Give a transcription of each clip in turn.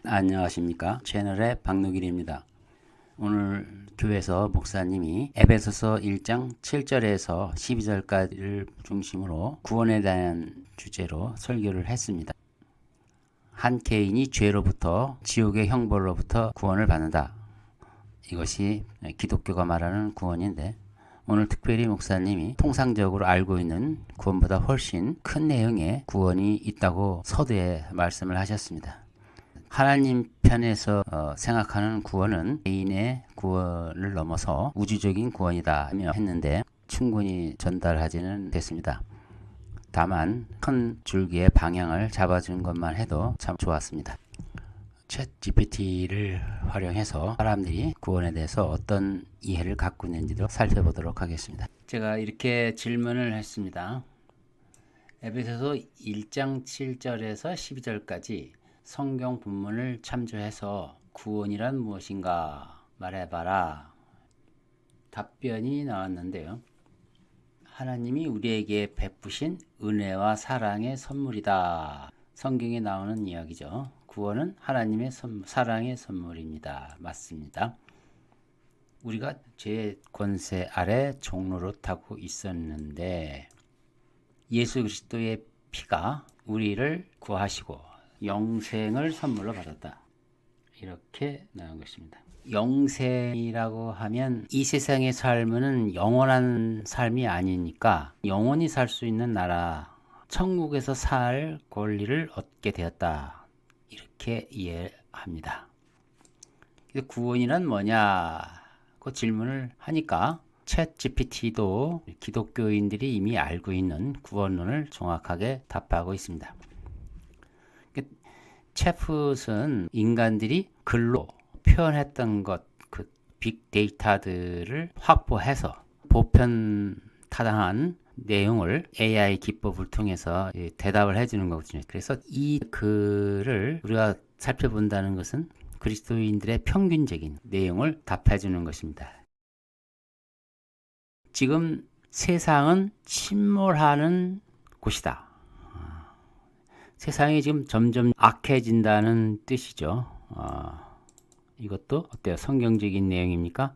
안녕하십니까. 채널의 박노길입니다. 오늘 교회에서 목사님이 에베소서 1장 7절에서 12절까지를 중심으로 구원에 대한 주제로 설교를 했습니다. 한 개인이 죄로부터 지옥의 형벌로부터 구원을 받는다. 이것이 기독교가 말하는 구원인데, 오늘 특별히 목사님이 통상적으로 알고 있는 구원보다 훨씬 큰 내용의 구원이 있다고 서두에 말씀을 하셨습니다. 하나님 편에서 생각하는 구원은 개인의 구원을 넘어서 우주적인 구원이다 하며 했는데 충분히 전달하지는 됐습니다. 다만 큰 줄기의 방향을 잡아준 것만 해도 참 좋았습니다. 챗 GPT를 활용해서 사람들이 구원에 대해서 어떤 이해를 갖고 있는지도 살펴보도록 하겠습니다. 제가 이렇게 질문을 했습니다. 에베소서 1장 7절에서 12절까지 성경 본문을 참조해서 구원이란 무엇인가 말해봐라. 답변이 나왔는데요. 하나님이 우리에게 베푸신 은혜와 사랑의 선물이다. 성경에 나오는 이야기죠. 구원은 하나님의 사랑의 선물입니다. 맞습니다. 우리가 죄의 권세 아래 종노릇하고 있었는데 예수 그리스도의 피가 우리를 구하시고 영생을 선물로 받았다. 이렇게 나온 것입니다. 영생이라고 하면 이 세상의 삶은 영원한 삶이 아니니까 영원히 살 수 있는 나라, 천국에서 살 권리를 얻게 되었다. 이렇게 이해합니다. 구원이란 뭐냐? 그 질문을 하니까 챗 GPT도 기독교인들이 이미 알고 있는 구원론을 정확하게 답하고 있습니다. 챗봇은 인간들이 글로 표현했던 것, 그 빅데이터들을 확보해서 보편타당한 내용을 AI 기법을 통해서 대답을 해주는 거거든요. 그래서 이 글을 우리가 살펴본다는 것은 그리스도인들의 평균적인 내용을 답해주는 것입니다. 지금 세상은 침몰하는 곳이다. 세상이 지금 점점 악해진다는 뜻이죠. 이것도 어때요? 성경적인 내용입니까?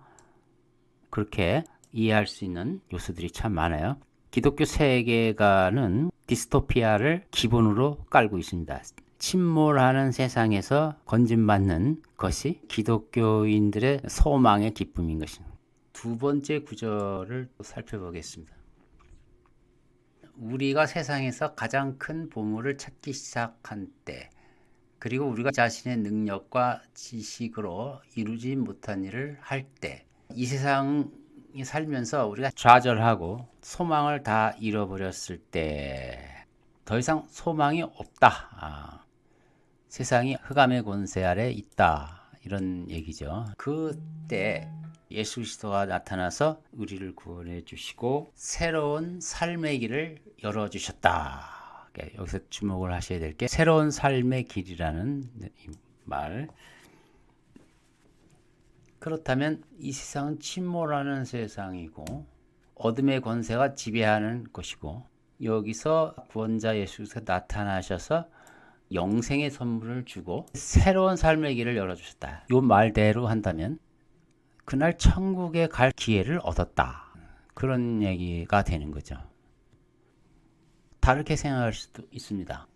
그렇게 이해할 수 있는 요소들이 참 많아요. 기독교 세계관은 디스토피아를 기본으로 깔고 있습니다. 침몰하는 세상에서 건진받는 것이 기독교인들의 소망의 기쁨인 것입니다. 두 번째 구절을 살펴보겠습니다. 우리가 세상에서 가장 큰 보물을 찾기 시작한 때, 그리고 우리가 자신의 능력과 지식으로 이루지 못한 일을 할 때, 이 세상에 살면서 우리가 좌절하고 소망을 다 잃어버렸을 때 더 이상 소망이 없다. 세상이 흑암의 권세 아래 있다. 이런 얘기죠. 그때 예수 그리스도가 나타나서 우리를 구원해 주시고 새로운 삶의 길을 열어주셨다. 여기서 주목을 하셔야 될 게 새로운 삶의 길이라는 말. 그렇다면 이 세상은 침몰하는 세상이고 어둠의 권세가 지배하는 것이고 여기서 구원자 예수가 나타나셔서 영생의 선물을 주고 새로운 삶의 길을 열어주셨다. 이 말대로 한다면 그날 천국에 갈 기회를 얻었다. 그런 얘기가 되는 거죠. 다르게 생각할 수도 있습니다.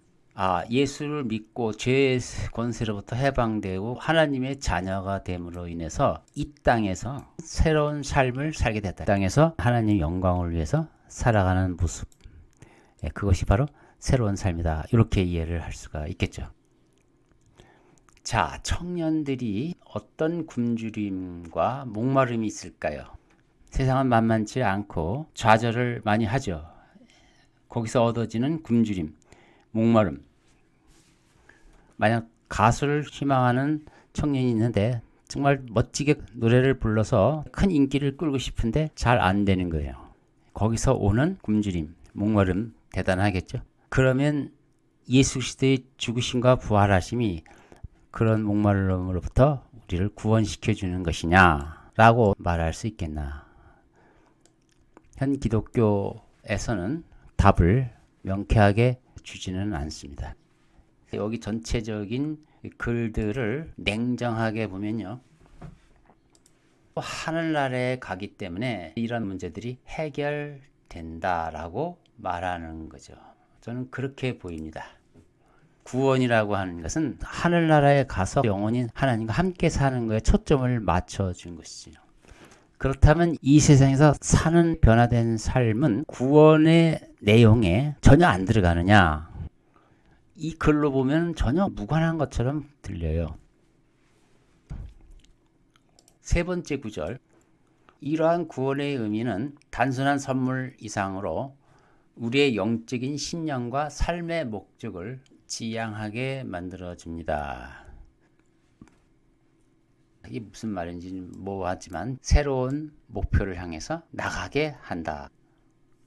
예수를 믿고 죄의 권세로부터 해방되고 하나님의 자녀가 됨으로 인해서 이 땅에서 새로운 삶을 살게 됐다. 이 땅에서 하나님의 영광을 위해서 살아가는 모습. 그것이 바로 새로운 삶이다. 이렇게 이해를 할 수가 있겠죠. 자, 청년들이 어떤 굶주림과 목마름이 있을까요? 세상은 만만치 않고 좌절을 많이 하죠. 거기서 얻어지는 굶주림, 목마름. 만약 가수를 희망하는 청년이 있는데 정말 멋지게 노래를 불러서 큰 인기를 끌고 싶은데 잘 안 되는 거예요. 거기서 오는 굶주림, 목마름 대단하겠죠. 그러면 예수 그리스도의 죽으심과 부활하심이 그런 목마름으로부터 우리를 구원시켜 주는 것이냐라고 말할 수 있겠나. 현 기독교에서는 답을 명쾌하게 주지는 않습니다. 여기 전체적인 이 글들을 냉정하게 보면요. 하늘나라에 가기 때문에 이런 문제들이 해결된다라고 말하는 거죠. 저는 그렇게 보입니다. 구원이라고 하는 것은 하늘나라에 가서 영원히 하나님과 함께 사는 거에 초점을 맞춰준 것이죠. 그렇다면 이 세상에서 사는 변화된 삶은 구원의 내용에 전혀 안 들어가느냐? 이 글로 보면 전혀 무관한 것처럼 들려요. 세 번째 구절. 이러한 구원의 의미는 단순한 선물 이상으로 우리의 영적인 신념과 삶의 목적을 지향하게 만들어줍니다. 이게 무슨 말인지 모호하지만 새로운 목표를 향해서 나가게 한다.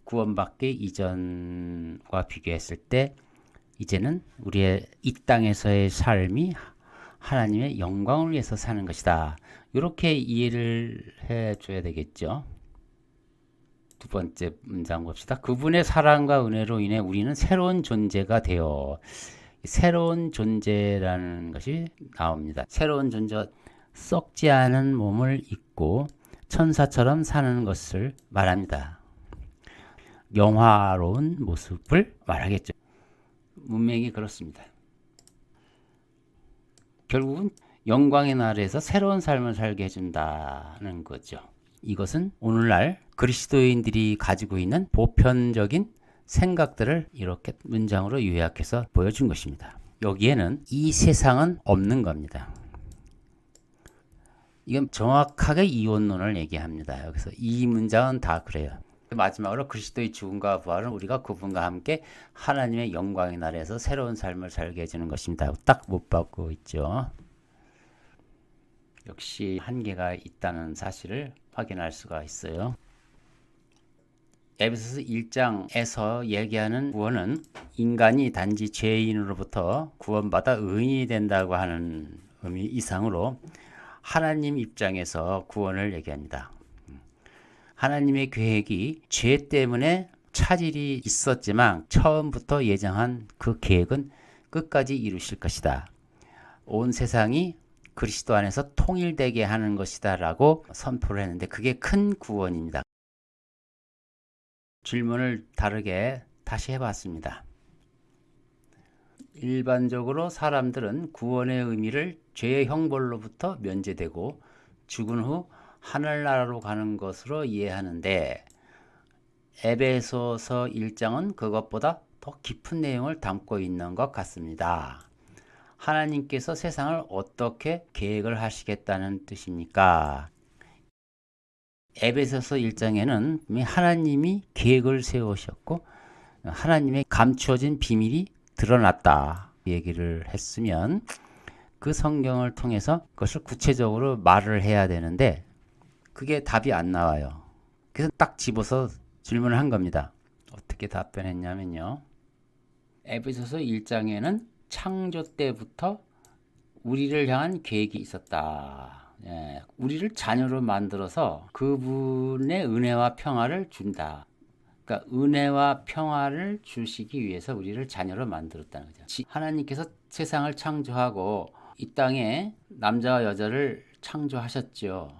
구원받기 이전과 비교했을 때 이제는 우리의 이 땅에서의 삶이 하나님의 영광을 위해서 사는 것이다. 이렇게 이해를 해줘야 되겠죠. 두 번째 문장 봅시다. 그분의 사랑과 은혜로 인해 우리는 새로운 존재가 되어. 새로운 존재라는 것이 나옵니다. 새로운 존재, 썩지 않은 몸을 입고 천사처럼 사는 것을 말합니다. 영화로운 모습을 말하겠죠. 문맥이 그렇습니다. 결국은 영광의 나라에서 새로운 삶을 살게 해준다는 거죠. 이것은 오늘날 그리스도인들이 가지고 있는 보편적인 생각들을 이렇게 문장으로 요약해서 보여준 것입니다. 여기에는 이 세상은 없는 겁니다. 이건 정확하게 이원론을 얘기합니다. 여기서 이 문장은 다 그래요. 마지막으로 그리스도의 죽음과 부활은 우리가 그분과 함께 하나님의 영광의 나라에서 새로운 삶을 살게 해주는 것입니다. 딱 못 받고 있죠. 역시 한계가 있다는 사실을 확인할 수가 있어요. 에베소서 1장에서 얘기하는 구원은 인간이 단지 죄인으로부터 구원받아 의인이 된다고 하는 의미 이상으로 하나님 입장에서 구원을 얘기합니다. 하나님의 계획이 죄 때문에 차질이 있었지만 처음부터 예정한 그 계획은 끝까지 이루실 것이다. 온 세상이 그리스도 안에서 통일되게 하는 것이다 라고 선포를 했는데 그게 큰 구원입니다. 질문을 다르게 다시 해봤습니다. 일반적으로 사람들은 구원의 의미를 죄의 형벌로부터 면제되고 죽은 후 하늘나라로 가는 것으로 이해하는데 에베소서 1장은 그것보다 더 깊은 내용을 담고 있는 것 같습니다. 하나님께서 세상을 어떻게 계획을 하시겠다는 뜻입니까? 에베소서 1장에는 하나님이 계획을 세우셨고 하나님의 감추어진 비밀이 드러났다 얘기를 했으면 그 성경을 통해서 그것을 구체적으로 말을 해야 되는데 그게 답이 안 나와요. 그래서 딱 집어서 질문을 한 겁니다. 어떻게 답변했냐면요. 에베소서 1장에는 창조 때부터 우리를 향한 계획이 있었다. 예, 우리를 자녀로 만들어서 그분의 은혜와 평화를 준다. 그러니까 은혜와 평화를 주시기 위해서 우리를 자녀로 만들었다는 거죠. 하나님께서 세상을 창조하고 이 땅에 남자와 여자를 창조하셨죠.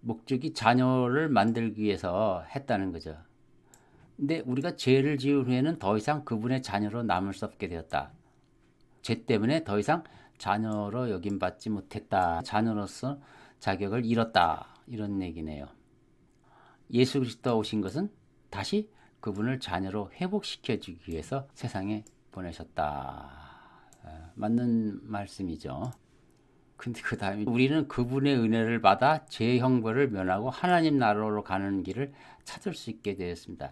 목적이 자녀를 만들기 위해서 했다는 거죠. 근데 우리가 죄를 지은 후에는 더 이상 그분의 자녀로 남을 수 없게 되었다. 죄 때문에 더 이상 자녀로 여김받지 못했다. 자녀로서 자격을 잃었다. 이런 얘기네요. 예수 그리스도가 오신 것은 다시 그분을 자녀로 회복시켜주기 위해서 세상에 보내셨다. 맞는 말씀이죠. 근데 그 다음에 우리는 그분의 은혜를 받아 죄 형벌을 면하고 하나님 나라로 가는 길을 찾을 수 있게 되었습니다.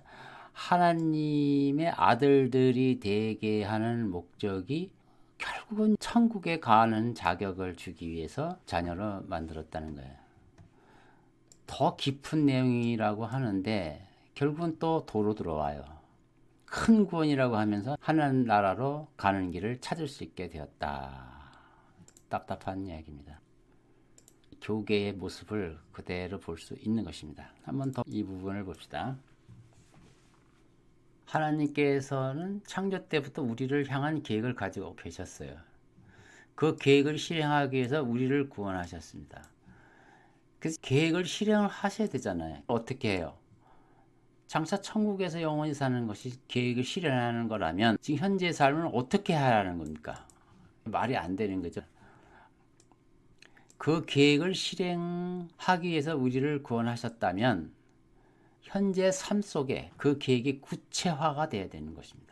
하나님의 아들들이 되게 하는 목적이 결국은 천국에 가는 자격을 주기 위해서 자녀로 만들었다는 거예요. 더 깊은 내용이라고 하는데 결국은 또 도로 들어와요. 큰 구원이라고 하면서 하나님 나라로 가는 길을 찾을 수 있게 되었다. 답답한 이야기입니다. 교계의 모습을 그대로 볼 수 있는 것입니다. 한번 더 이 부분을 봅시다. 하나님께서는 창조 때부터 우리를 향한 계획을 가지고 계셨어요. 그 계획을 실행하기 위해서 우리를 구원하셨습니다. 그래서 계획을 실행을 하셔야 되잖아요. 어떻게 해요? 장차 천국에서 영원히 사는 것이 계획을 실현하는 거라면 지금 현재의 삶을 어떻게 하라는 겁니까? 말이 안 되는 거죠. 그 계획을 실행하기 위해서 우리를 구원하셨다면 현재 삶 속에 그 계획이 구체화가 돼야 되는 것입니다.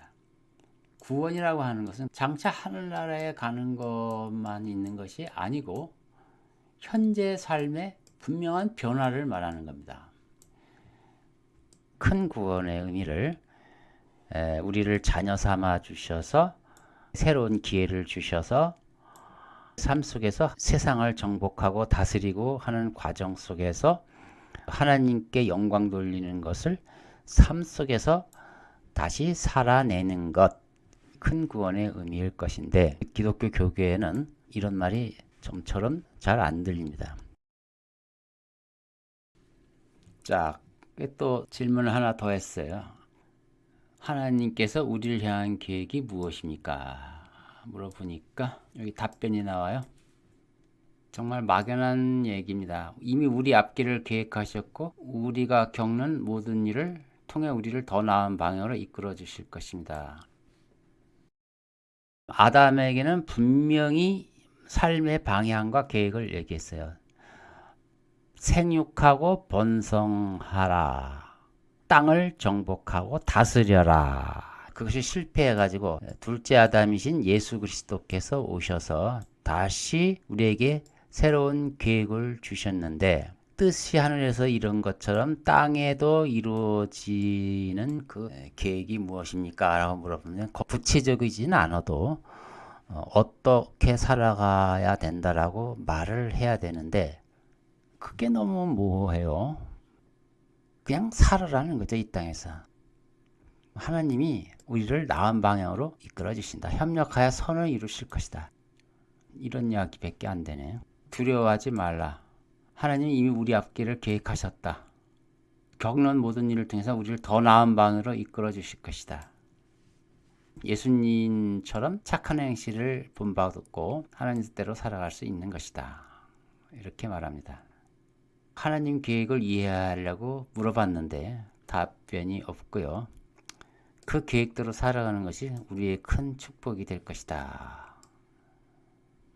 구원이라고 하는 것은 장차 하늘나라에 가는 것만 있는 것이 아니고 현재 삶의 분명한 변화를 말하는 겁니다. 큰 구원의 의미를 우리를 자녀 삼아 주셔서 새로운 기회를 주셔서 삶 속에서 세상을 정복하고 다스리고 하는 과정 속에서 하나님께 영광 돌리는 것을 삶 속에서 다시 살아내는 것, 큰 구원의 의미일 것인데 기독교 교계에는 이런 말이 좀처럼 잘 안 들립니다. 자, 또 질문을 하나 더 했어요. 하나님께서 우리를 향한 계획이 무엇입니까? 물어보니까 여기 답변이 나와요. 정말 막연한 얘기입니다. 이미 우리 앞길을 계획하셨고 우리가 겪는 모든 일을 통해 우리를 더 나은 방향으로 이끌어 주실 것입니다. 아담에게는 분명히 삶의 방향과 계획을 얘기했어요. 생육하고 번성하라. 땅을 정복하고 다스려라. 그것이 실패해가지고 둘째 아담이신 예수 그리스도께서 오셔서 다시 우리에게 새로운 계획을 주셨는데 뜻이 하늘에서 이룬 것처럼 땅에도 이루어지는 그 계획이 무엇입니까? 라고 물어보면 구체적이지는 않아도 어떻게 살아가야 된다라고 말을 해야 되는데 그게 너무 모호해요. 그냥 살아라는 거죠, 이 땅에서. 하나님이 우리를 나은 방향으로 이끌어 주신다. 협력하여 선을 이루실 것이다. 이런 이야기밖에 안 되네요. 두려워하지 말라. 하나님이 이미 우리 앞길을 계획하셨다. 겪는 모든 일을 통해서 우리를 더 나은 방향으로 이끌어 주실 것이다. 예수님처럼 착한 행실을 본받고 하나님 뜻대로 살아갈 수 있는 것이다. 이렇게 말합니다. 하나님 계획을 이해하려고 물어봤는데 답변이 없고요. 그 계획대로 살아가는 것이 우리의 큰 축복이 될 것이다.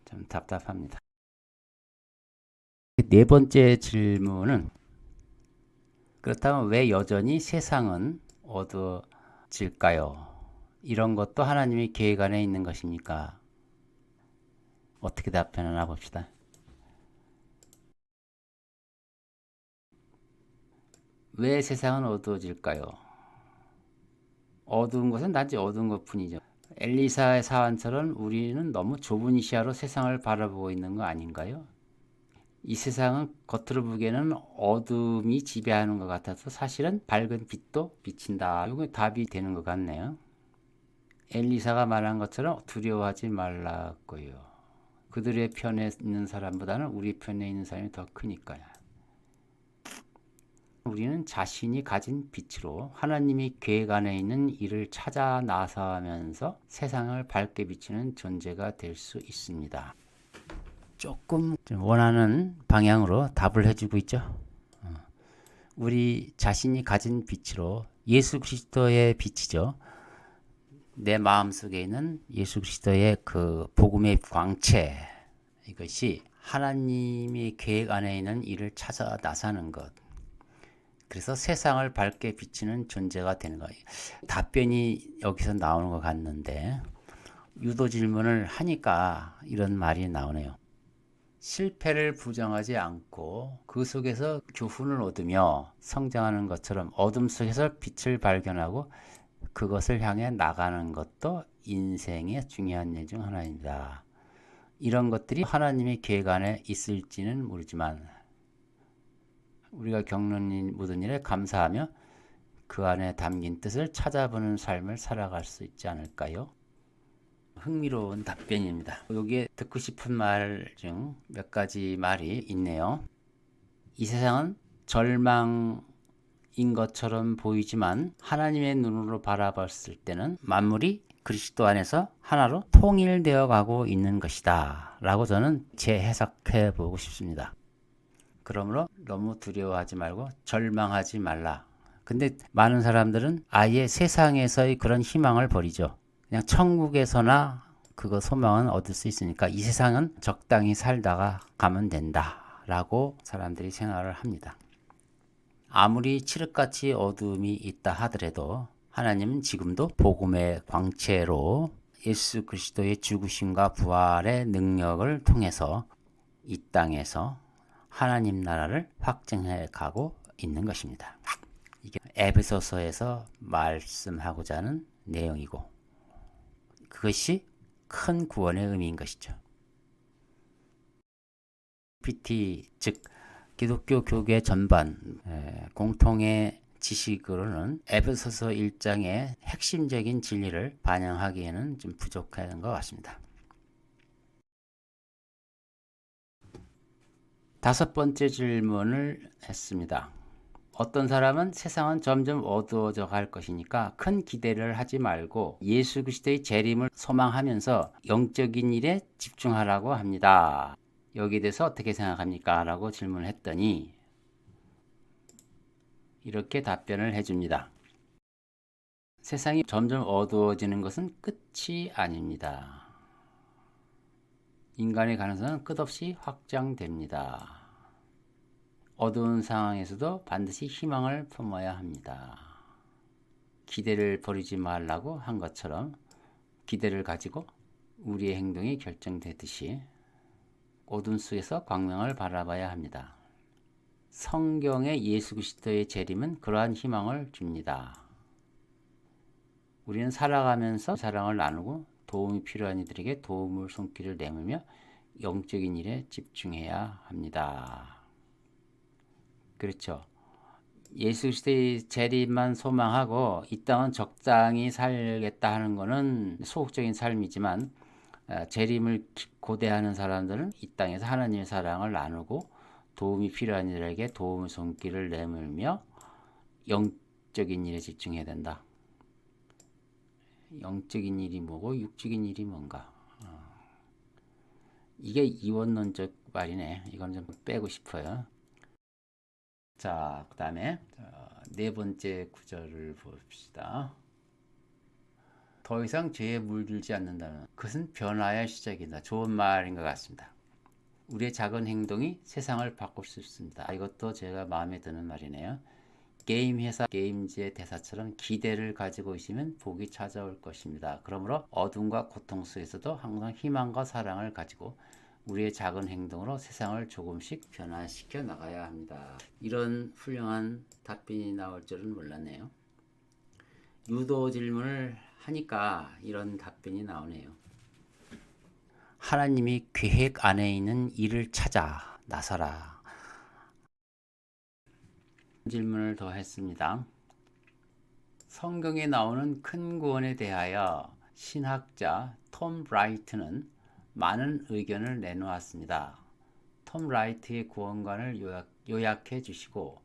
좀 답답합니다. 네 번째 질문은 그렇다면 왜 여전히 세상은 어두워질까요? 이런 것도 하나님의 계획 안에 있는 것입니까? 어떻게 답변하나 봅시다. 왜 세상은 어두워질까요? 어두운 것은 단지 어두운 것 뿐이죠. 엘리사의 사안처럼 우리는 너무 좁은 시야로 세상을 바라보고 있는 거 아닌가요? 이 세상은 겉으로 보기에는 어둠이 지배하는 것 같아서 사실은 밝은 빛도 비친다. 이거 답이 되는 것 같네요. 엘리사가 말한 것처럼 두려워하지 말라고요. 그들의 편에 있는 사람보다는 우리 편에 있는 사람이 더 크니까요. 우리는 자신이 가진 빛으로 하나님이 계획 안에 있는 일을 찾아 나서면서 세상을 밝게 비추는 존재가 될 수 있습니다. 조금 원하는 방향으로 답을 해주고 있죠. 우리 자신이 가진 빛으로 예수 그리스도의 빛이죠. 내 마음속에 있는 예수 그리스도의 그 복음의 광채, 이것이 하나님의 계획 안에 있는 일을 찾아 나서는 것. 그래서 세상을 밝게 비치는 존재가 되는 거예요. 답변이 여기서 나오는 것 같는데 유도 질문을 하니까 이런 말이 나오네요. 실패를 부정하지 않고 그 속에서 교훈을 얻으며 성장하는 것처럼 어둠 속에서 빛을 발견하고 그것을 향해 나가는 것도 인생의 중요한 일 중 하나입니다. 이런 것들이 하나님의 계획 안에 있을지는 모르지만 우리가 겪는 모든 일에 감사하며 그 안에 담긴 뜻을 찾아보는 삶을 살아갈 수 있지 않을까요? 흥미로운 답변입니다. 여기에 듣고 싶은 말 중 몇 가지 말이 있네요. 이 세상은 절망인 것처럼 보이지만 하나님의 눈으로 바라봤을 때는 만물이 그리스도 안에서 하나로 통일되어 가고 있는 것이다 라고 저는 재해석해 보고 싶습니다. 그러므로 너무 두려워하지 말고 절망하지 말라. 근데 많은 사람들은 아예 세상에서의 그런 희망을 버리죠. 그냥 천국에서나 그거 소망은 얻을 수 있으니까 이 세상은 적당히 살다가 가면 된다 라고 사람들이 생각을 합니다. 아무리 칠흑같이 어둠이 있다 하더라도 하나님은 지금도 복음의 광채로 예수 그리스도의 죽으심과 부활의 능력을 통해서 이 땅에서 하나님 나라를 확증해 가고 있는 것입니다. 이게 에베소서에서 말씀하고자 하는 내용이고 그것이 큰 구원의 의미인 것이죠. PT 즉 기독교 교계 전반 공통의 지식으로는 에베소서 1장의 핵심적인 진리를 반영하기에는 좀 부족한 것 같습니다. 다섯 번째 질문을 했습니다. 어떤 사람은 세상은 점점 어두워져 갈 것이니까 큰 기대를 하지 말고 예수 그리스도의 재림을 소망하면서 영적인 일에 집중하라고 합니다. 여기에 대해서 어떻게 생각합니까? 라고 질문을 했더니 이렇게 답변을 해줍니다. 세상이 점점 어두워지는 것은 끝이 아닙니다. 인간의 가능성은 끝없이 확장됩니다. 어두운 상황에서도 반드시 희망을 품어야 합니다. 기대를 버리지 말라고 한 것처럼 기대를 가지고 우리의 행동이 결정되듯이 어둠 속에서 광명을 바라봐야 합니다. 성경의 예수 그리스도의 재림은 그러한 희망을 줍니다. 우리는 살아가면서 사랑을 나누고 도움이 필요한 이들에게 도움을 손길을 내밀며 영적인 일에 집중해야 합니다. 그렇죠. 예수 그리스도의 재림만 소망하고 이 땅은 적당히 살겠다 하는 것은 소극적인 삶이지만 재림을 고대하는 사람들은 이 땅에서 하나님의 사랑을 나누고 도움이 필요한 이들에게 도움의 손길을 내밀며 영적인 일에 집중해야 된다. 영적인 일이 뭐고 육적인 일이 뭔가. 이게 이원론적 말이네. 이건 좀 빼고 싶어요. 자, 그 다음에 네 번째 구절을 봅시다. 더 이상 죄에 물들지 않는다면 그것은 변화의 시작이다. 좋은 말인 것 같습니다. 우리의 작은 행동이 세상을 바꿀 수 있습니다. 이것도 제가 마음에 드는 말이네요. 게임 회사 게임즈의 대사처럼 기대를 가지고 있으면 복이 찾아올 것입니다. 그러므로 어둠과 고통 속에서도 항상 희망과 사랑을 가지고 우리의 작은 행동으로 세상을 조금씩 변화시켜 나가야 합니다. 이런 훌륭한 답변이 나올 줄은 몰랐네요. 유도 질문을 하니까 이런 답변이 나오네요. 하나님이 계획 안에 있는 일을 찾아 나서라. 질문을 더 했습니다. 성경에 나오는 큰 구원에 대하여 신학자 톰 라이트는 많은 의견을 내놓았습니다. 톰 라이트의 구원관을 요약해 주시고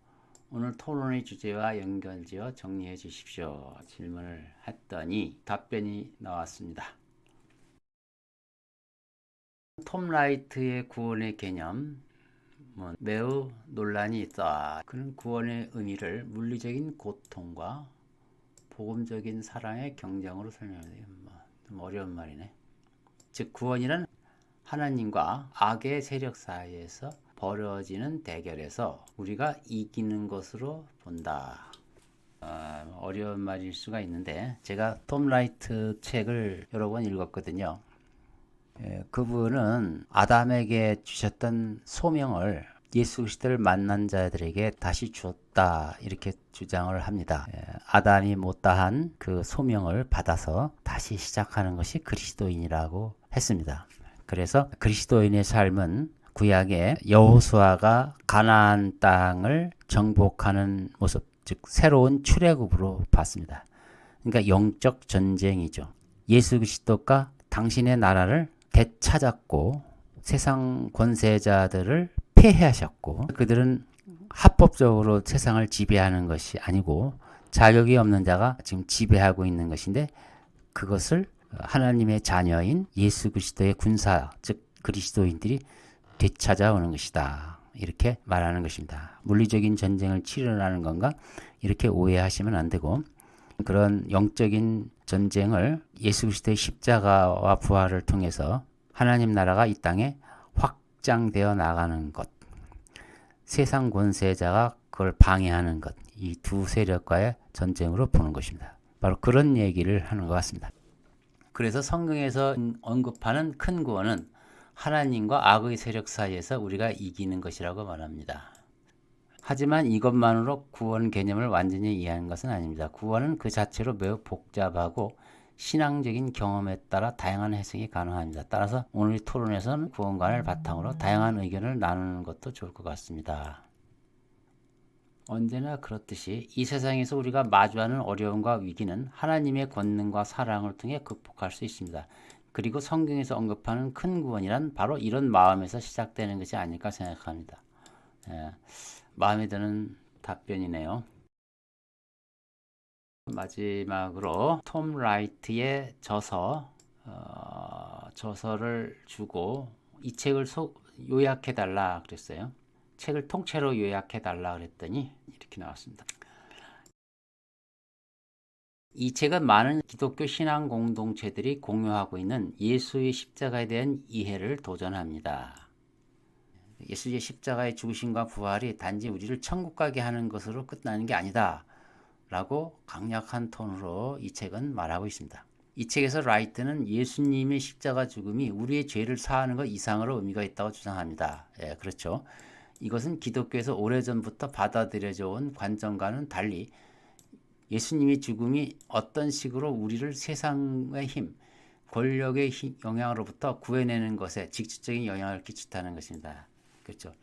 오늘 토론의 주제와 연결지어 정리해 주십시오. 질문을 했더니 답변이 나왔습니다. 톰 라이트의 구원의 개념 매우 논란이 있다. 그는 구원의 의미를 물리적인 고통과 복음적인 사랑의 경쟁으로 설명해요. 좀 어려운 말이네. 즉 구원이란 하나님과 악의 세력 사이에서 벌어지는 대결에서 우리가 이기는 것으로 본다. 어려운 말일 수가 있는데 제가 톰 라이트 책을 여러 번 읽었거든요. 그분은 아담에게 주셨던 소명을 예수 그리스도를 만난 자들에게 다시 주었다 이렇게 주장을 합니다. 아담이 못다한 그 소명을 받아서 다시 시작하는 것이 그리스도인이라고 했습니다. 그래서 그리스도인의 삶은 구약의 여호수아가 가나안 땅을 정복하는 모습, 즉 새로운 출애굽으로 봤습니다. 그러니까 영적 전쟁이죠. 예수 그리스도가 당신의 나라를 되찾았고 세상 권세자들을 폐해하셨고 그들은 합법적으로 세상을 지배하는 것이 아니고 자격이 없는 자가 지금 지배하고 있는 것인데 그것을 하나님의 자녀인 예수 그리스도의 군사, 즉 그리스도인들이 되찾아오는 것이다. 이렇게 말하는 것입니다. 물리적인 전쟁을 치르라는 건가? 이렇게 오해하시면 안 되고, 그런 영적인 전쟁을 예수 그리스도의 십자가와 부활을 통해서 하나님 나라가 이 땅에 확장되어 나가는 것, 세상 권세자가 그걸 방해하는 것, 이 두 세력과의 전쟁으로 보는 것입니다. 바로 그런 얘기를 하는 것 같습니다. 그래서 성경에서 언급하는 큰 구원은 하나님과 악의 세력 사이에서 우리가 이기는 것이라고 말합니다. 하지만 이것만으로 구원 개념을 완전히 이해하는 것은 아닙니다. 구원은 그 자체로 매우 복잡하고 신앙적인 경험에 따라 다양한 해석이 가능합니다. 따라서 오늘 토론에서는 구원관을 바탕으로 다양한 의견을 나누는 것도 좋을 것 같습니다. 언제나 그렇듯이 이 세상에서 우리가 마주하는 어려움과 위기는 하나님의 권능과 사랑을 통해 극복할 수 있습니다. 그리고 성경에서 언급하는 큰 구원이란 바로 이런 마음에서 시작되는 것이 아닐까 생각합니다. 마음에 드는 답변이네요. 마지막으로 톰 라이트의 저서를 주고 이 책을 요약해달라 그랬어요. 책을 통째로 요약해달라 그랬더니 이렇게 나왔습니다. 이 책은 많은 기독교 신앙 공동체들이 공유하고 있는 예수의 십자가에 대한 이해를 도전합니다. 예수의 십자가의 죽으심과 부활이 단지 우리를 천국 가게 하는 것으로 끝나는 게 아니다 라고 강력한 톤으로 이 책은 말하고 있습니다. 이 책에서 라이트는 예수님의 십자가 죽음이 우리의 죄를 사하는 것 이상으로 의미가 있다고 주장합니다. 그렇죠. 이것은 기독교에서 오래전부터 받아들여져 온 관점과는 달리 예수님의 죽음이 어떤 식으로 우리를 세상의 힘, 권력의 영향으로부터 구해내는 것에 직접적인 영향을 끼친다는 것입니다. 그렇죠.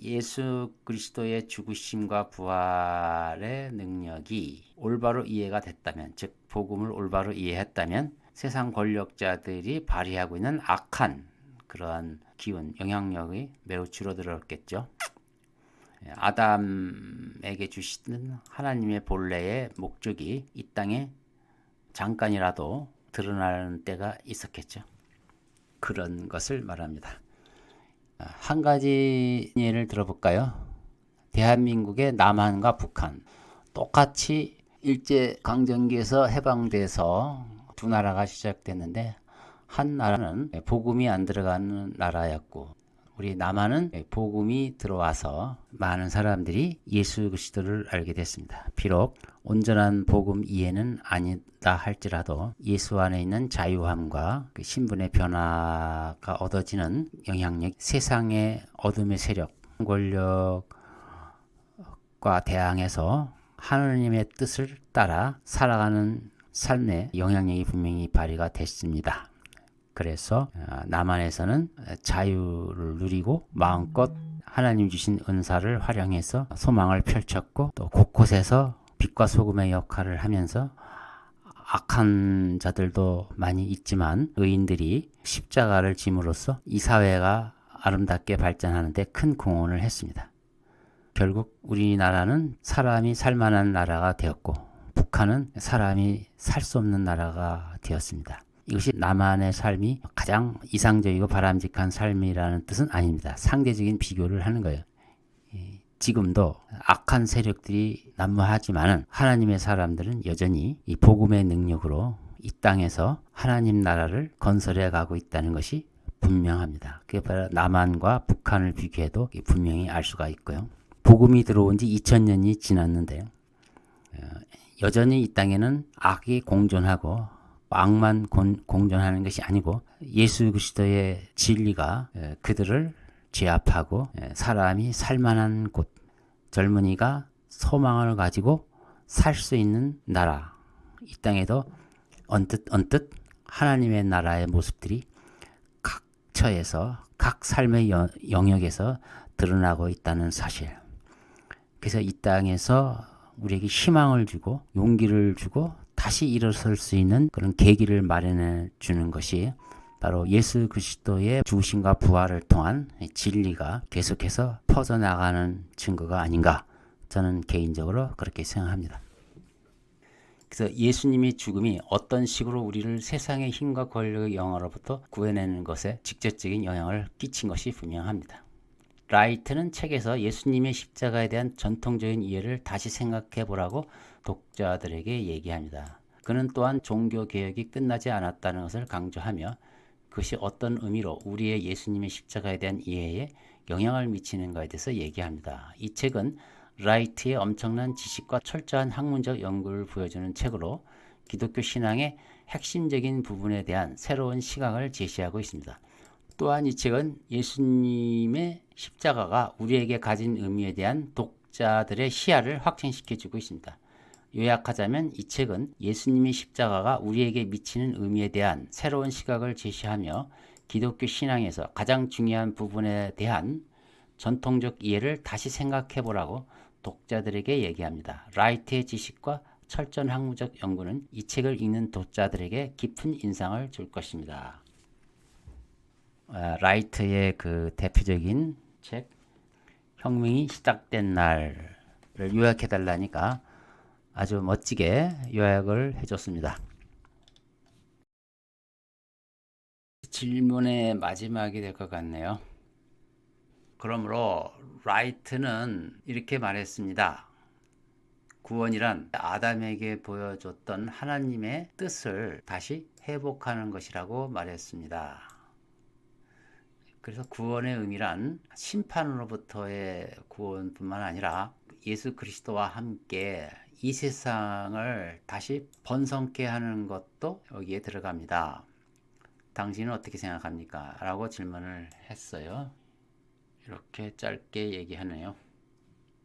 예수 그리스도의 죽으심과 부활의 능력이 올바로 이해가 됐다면, 즉 복음을 올바로 이해했다면 세상 권력자들이 발휘하고 있는 악한 그러한 기운, 영향력이 매우 줄어들었겠죠. 아담에게 주시는 하나님의 본래의 목적이 이 땅에 잠깐이라도 드러나는 때가 있었겠죠. 그런 것을 말합니다. 한 가지 예를 들어볼까요? 대한민국의 남한과 북한 똑같이 일제강점기에서 해방돼서 두 나라가 시작됐는데 한 나라는 복음이 안 들어가는 나라였고 우리 남한은 복음이 들어와서 많은 사람들이 예수 그리스도를 알게 됐습니다. 비록 온전한 복음 이해는 아니다 할지라도 예수 안에 있는 자유함과 그 신분의 변화가 얻어지는 영향력, 세상의 어둠의 세력, 권력과 대항해서 하나님의 뜻을 따라 살아가는 삶의 영향력이 분명히 발휘가 됐습니다. 그래서 남한에서는 자유를 누리고 마음껏 하나님 주신 은사를 활용해서 소망을 펼쳤고 또 곳곳에서 빛과 소금의 역할을 하면서 악한 자들도 많이 있지만 의인들이 십자가를 짐으로써 이 사회가 아름답게 발전하는 데 큰 공헌을 했습니다. 결국 우리나라는 사람이 살만한 나라가 되었고 북한은 사람이 살 수 없는 나라가 되었습니다. 이것이 남한의 삶이 가장 이상적이고 바람직한 삶이라는 뜻은 아닙니다. 상대적인 비교를 하는 거예요. 지금도 악한 세력들이 난무하지만 하나님의 사람들은 여전히 이 복음의 능력으로 이 땅에서 하나님 나라를 건설해 가고 있다는 것이 분명합니다. 그게 바로 남한과 북한을 비교해도 분명히 알 수가 있고요. 복음이 들어온 지 2000년이 지났는데 여전히 이 땅에는 악이 공존하고 악만 공존하는 것이 아니고 예수 그리스도의 진리가 그들을 제압하고 사람이 살만한 곳, 젊은이가 소망을 가지고 살 수 있는 나라, 이 땅에도 언뜻 하나님의 나라의 모습들이 각 처에서 각 삶의 영역에서 드러나고 있다는 사실. 그래서 이 땅에서 우리에게 희망을 주고 용기를 주고 다시 일어설 수 있는 그런 계기를 마련해 주는 것이 바로 예수 그리스도의 죽으심과 부활을 통한 진리가 계속해서 퍼져나가는 증거가 아닌가 저는 개인적으로 그렇게 생각합니다. 그래서 예수님의 죽음이 어떤 식으로 우리를 세상의 힘과 권력의 영화로부터 구해내는 것에 직접적인 영향을 끼친 것이 분명합니다. 라이트는 책에서 예수님의 십자가에 대한 전통적인 이해를 다시 생각해 보라고 독자들에게 얘기합니다. 그는 또한 종교개혁이 끝나지 않았다는 것을 강조하며 그것이 어떤 의미로 우리의 예수님의 십자가에 대한 이해에 영향을 미치는가에 대해서 얘기합니다. 이 책은 라이트의 엄청난 지식과 철저한 학문적 연구를 보여주는 책으로 기독교 신앙의 핵심적인 부분에 대한 새로운 시각을 제시하고 있습니다. 또한 이 책은 예수님의 십자가가 우리에게 가진 의미에 대한 독자들의 시야를 확장시켜주고 있습니다. 요약하자면 이 책은 예수님의 십자가가 우리에게 미치는 의미에 대한 새로운 시각을 제시하며 기독교 신앙에서 가장 중요한 부분에 대한 전통적 이해를 다시 생각해 보라고 독자들에게 얘기합니다. 라이트의 지식과 철저한 학문적 연구는 이 책을 읽는 독자들에게 깊은 인상을 줄 것입니다. 라이트의 그 대표적인 책 혁명이 시작된 날을 요약해 달라니까 아주 멋지게 요약을 해줬습니다. 질문의 마지막이 될 것 같네요. 그러므로 라이트는 이렇게 말했습니다. 구원이란 아담에게 보여줬던 하나님의 뜻을 다시 회복하는 것이라고 말했습니다. 그래서 구원의 의미란 심판으로부터의 구원뿐만 아니라 예수 그리스도와 함께 이 세상을 다시 번성케 하는 것도 여기에 들어갑니다. 당신은 어떻게 생각합니까? 라고 질문을 했어요. 이렇게 짧게 얘기하네요.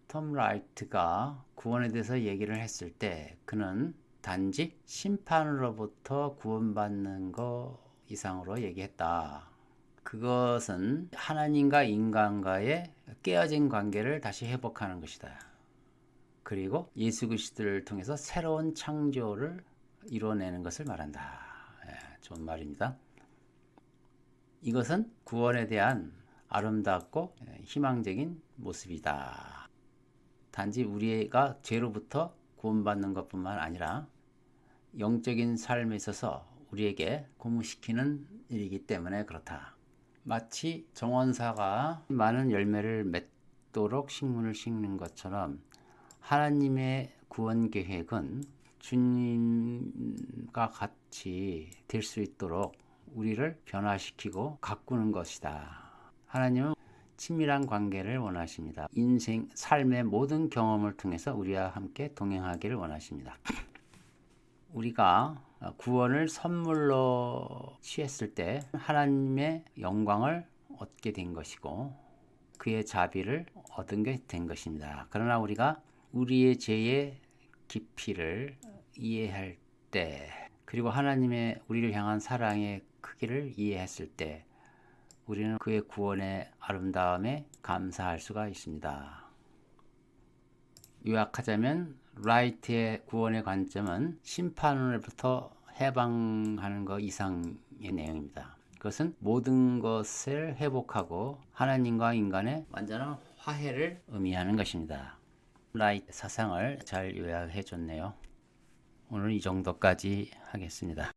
톰 라이트가 구원에 대해서 얘기를 했을 때 그는 단지 심판으로부터 구원받는 것 이상으로 얘기했다. 그것은 하나님과 인간과의 깨어진 관계를 다시 회복하는 것이다. 그리고 예수 그리스도를 통해서 새로운 창조를 이뤄내는 것을 말한다. 좋은 말입니다. 이것은 구원에 대한 아름답고 희망적인 모습이다. 단지 우리가 죄로부터 구원받는 것뿐만 아니라 영적인 삶에 있어서 우리에게 고무시키는 일이기 때문에 그렇다. 마치 정원사가 많은 열매를 맺도록 식물을 심는 것처럼 하나님의 구원 계획은 주님과 같이 될 수 있도록 우리를 변화시키고 가꾸는 것이다. 하나님은 친밀한 관계를 원하십니다. 인생, 삶의 모든 경험을 통해서 우리와 함께 동행하기를 원하십니다. 우리가 구원을 선물로 취했을 때 하나님의 영광을 얻게 된 것이고 그의 자비를 얻은 게 된 것입니다. 그러나 우리가 우리의 죄의 깊이를 이해할 때 그리고 하나님의 우리를 향한 사랑의 크기를 이해했을 때 우리는 그의 구원의 아름다움에 감사할 수가 있습니다. 요약하자면 라이트의 구원의 관점은 심판으로부터 해방하는 것 이상의 내용입니다. 그것은 모든 것을 회복하고 하나님과 인간의 완전한 화해를 의미하는 것입니다. 라이트 사상을 잘 요약해 줬네요. 오늘 이 정도까지 하겠습니다.